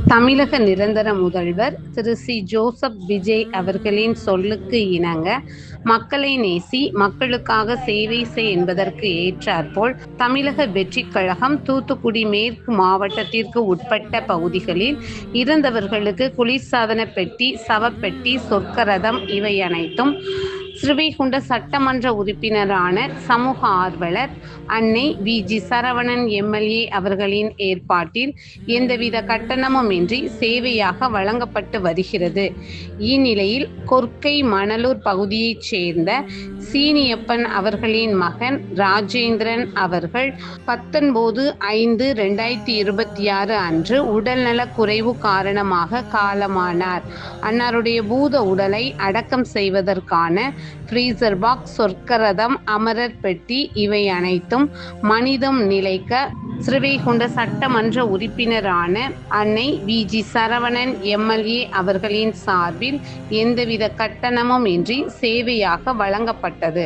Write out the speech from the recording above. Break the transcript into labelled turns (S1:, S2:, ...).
S1: தமிழக நிரந்தர முதல்வர் திரு சி. ஜோசப் விஜய் அவர்களின் சொல்லுக்கு இணங்க மக்களை நேசி, மக்களுக்காக சேவை செய் என்பதற்கு ஏற்றாற்போல் தமிழக வெற்றிக் கழகம் தூத்துக்குடி மேற்கு மாவட்டத்திற்கு உட்பட்ட பகுதிகளில் இறந்தவர்களுக்கு குளிர்சாதன பெட்டி, சவப்பெட்டி, சொர்க்கரதம் இவை அனைத்தும் ஸ்ரீவைகுண்ட சட்டமன்ற உறுப்பினரான சமூக ஆர்வலர் அன்னை வி. ஜி. சரவணன் எம்.எல்.ஏ. அவர்களின் ஏற்பாட்டில் எந்தவித கட்டணமுமின்றி சேவையாக வழங்கப்பட்டு வருகிறது. இந்நிலையில் கொர்க்கை மணலூர் பகுதியைச் சேர்ந்த சீனியப்பன் அவர்களின் மகன் ராஜேந்திரன் அவர்கள் 19/5/2026 அன்று உடல்நலக் குறைவு காரணமாக காலமானார். அன்னாருடைய பூத உடலை அடக்கம் செய்வதற்கான ஃப்ரீசர் பாக்ஸ், சொர்க்கரதம், அமரர் பெட்டி இவை அனைத்தும் மனிதம் நிலைக்க ஸ்ரீவைகுண்ட சட்டமன்ற உறுப்பினரான அன்னை வி. ஜி. சரவணன் எம்.எல்.ஏ. அவர்களின் சார்பில் எந்தவித கட்டணமும் இன்றி சேவையாக வழங்கப்பட்டது.